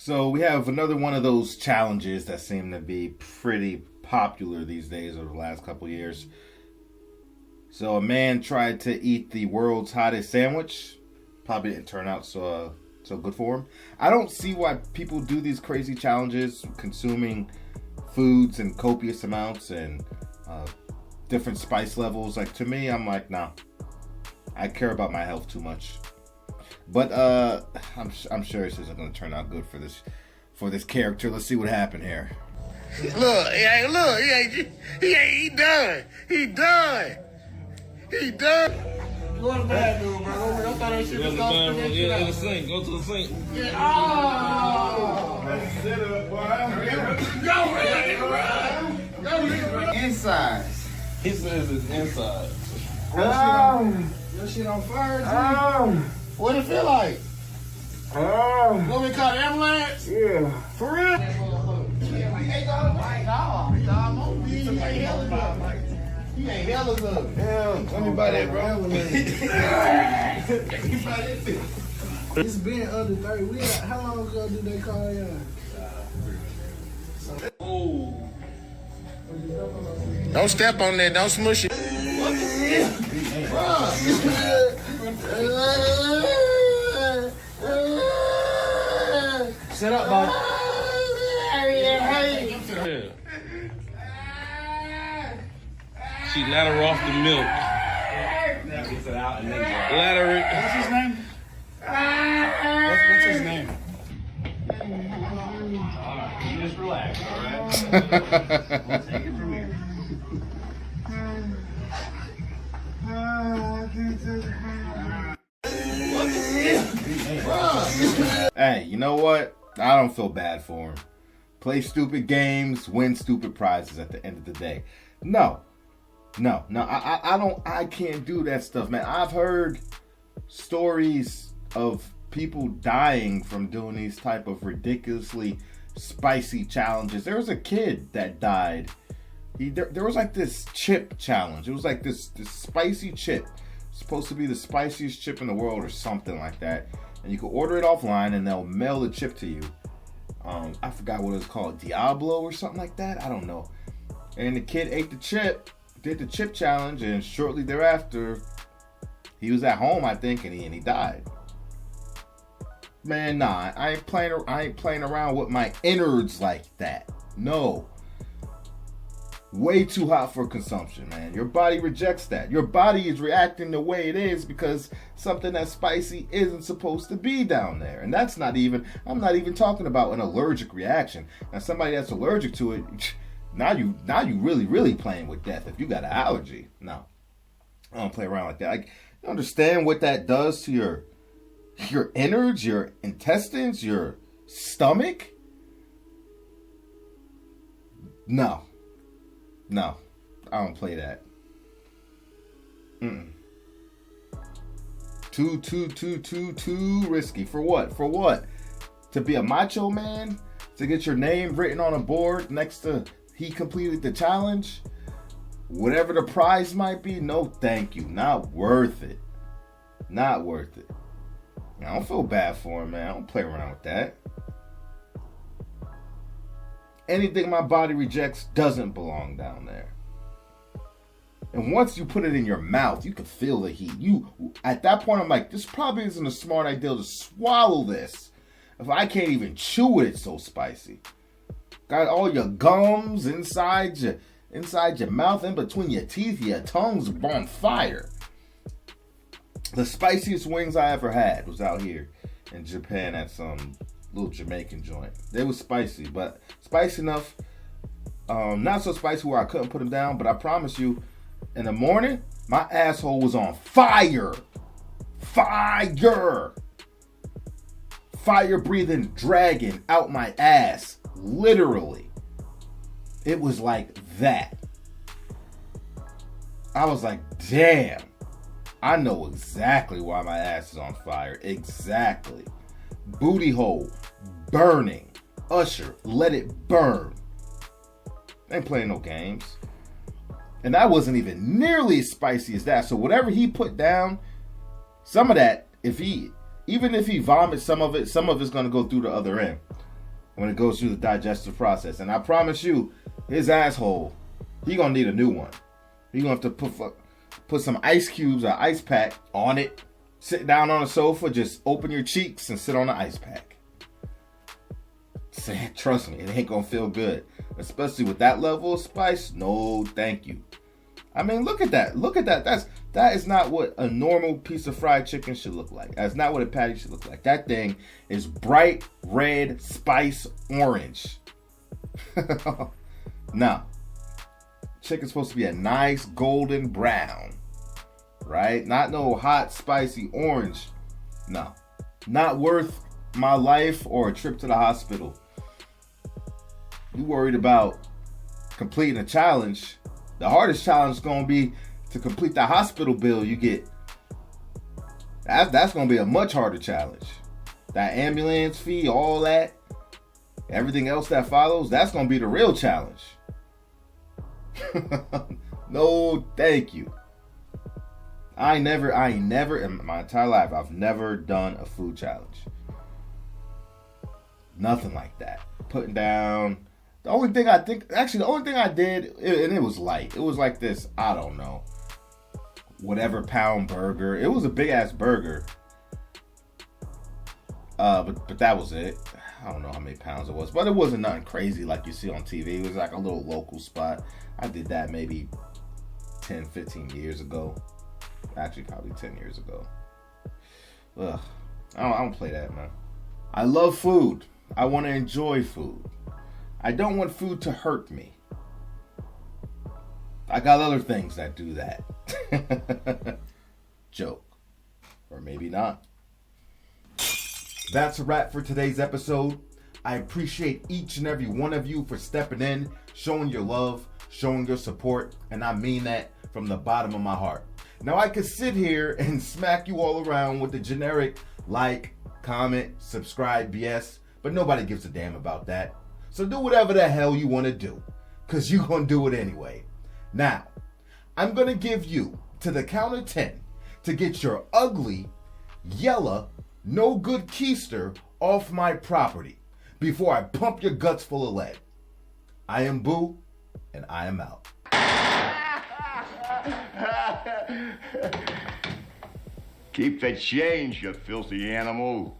So we have another one of those challenges that seem to be pretty popular these days over the last couple of years. So a man tried to eat the world's hottest sandwich. Probably didn't turn out so good for him. I don't see why people do these crazy challenges, consuming foods in copious amounts and different spice levels. Like, to me, I'm like, nah. I care about my health too much. But I'm sure this isn't going to turn out good for this character. Let's see what happened here. Look, he done. He done. Go to the bathroom, bro. I thought that shit was going to in the sink. Go to the sink. Yeah. Oh. Sit up, boy. Go, inside. He says it's inside. Your shit on fire, too. What it feel like? Want me to call the ambulance? Yeah. For real? He ain't hella good. Damn, Let me buy that, bro. it's been under 30 weeks. How long ago did they call y'all? Oh. Don't step on that. Don't smush it. Shut up, bud. She let her off the milk. Let her. What's his name? What's his name? Alright, just relax, alright? We'll take it from here. Hey, you know what? I don't feel bad for him. Play stupid games, win stupid prizes at the end of the day. No, I can't do that stuff, man. I've heard stories of people dying from doing these type of ridiculously spicy challenges. There was a kid that died. There was like this chip challenge. It was like this spicy chip. It's supposed to be the spiciest chip in the world or something like that. And you can order it offline and they'll mail the chip to you. I forgot what it was called, Diablo or something like that. I don't know. And the kid ate the chip, did the chip challenge, and shortly thereafter, he was at home, I think, and he died. Man, nah, I ain't playing around with my innards like that. No. Way too hot for consumption, man. Your body rejects that. Your body is reacting the way it is because something that's spicy isn't supposed to be down there. And that's not even, I'm not even talking about an allergic reaction. Now, somebody that's allergic to it, now you really playing with death if you got an allergy. No. I don't play around like that. You understand what that does to your innards, your intestines, your stomach? No, I don't play that. Too risky. For what? To be a macho man? To get your name written on a board next to he completed the challenge? Whatever the prize might be, no thank you. Not worth it. I don't feel bad for him, man. I don't play around with that. Anything my body rejects doesn't belong down there. And once you put it in your mouth, you can feel the heat. At that point, I'm like, this probably isn't a smart idea to swallow this. If I can't even chew it, it's so spicy. Got all your gums inside your mouth, in between your teeth, your tongue's on fire. The spiciest wings I ever had was out here in Japan at some little Jamaican joint. They was spicy, but spicy enough. Not so spicy where I couldn't put them down, but I promise you, in the morning, my asshole was on fire. Fire breathing dragon out my ass. Literally. It was like that. I was like, damn. I know exactly why my ass is on fire. Exactly. Booty hole burning. Usher, let it burn. Ain't playing no games. And that wasn't even nearly as spicy as that. So whatever he put down, some of that, even if he vomits some of it's gonna go through the other end. when it goes through the digestive process. And I promise you, his asshole, he gonna need a new one. He gonna have to put some ice cubes or ice pack on it, sit down on a sofa, just open your cheeks and sit on the ice pack. Trust me, it ain't gonna feel good. Especially with that level of spice. No, thank you. I mean, look at that. Look at that. That is not what a normal piece of fried chicken should look like. That's not what a patty should look like. That thing is bright red spice orange. No. Chicken's supposed to be a nice golden brown. Right? Not no hot, spicy orange. No. Not worth my life or a trip to the hospital. You worried about completing a challenge. The hardest challenge is going to be to complete the hospital bill you get. That's going to be a much harder challenge. That ambulance fee, all that, everything else that follows, that's going to be the real challenge. No, thank you. I ain't never in my entire life, I've never done a food challenge. Nothing like that. Putting down. The only thing I did, and it was light. It was like this, I don't know, whatever pound burger. It was a big ass burger. But that was it. I don't know how many pounds it was, but it wasn't nothing crazy like you see on TV. It was like a little local spot. I did that maybe 10, 15 years ago. Actually, probably 10 years ago. Ugh. I don't play that, man. I love food. I want to enjoy food. I don't want food to hurt me. I got other things that do that. Joke. Or maybe not. That's a wrap for today's episode. I appreciate each and every one of you for stepping in, showing your love, showing your support, and I mean that from the bottom of my heart. Now I could sit here and smack you all around with the generic like, comment, subscribe BS, but nobody gives a damn about that. So do whatever the hell you want to do, because you're going to do it anyway. Now, I'm going to give you to the count of 10 to get your ugly, yellow, no good keister off my property before I pump your guts full of lead. I am Boo, and I am out. Keep the change, you filthy animal.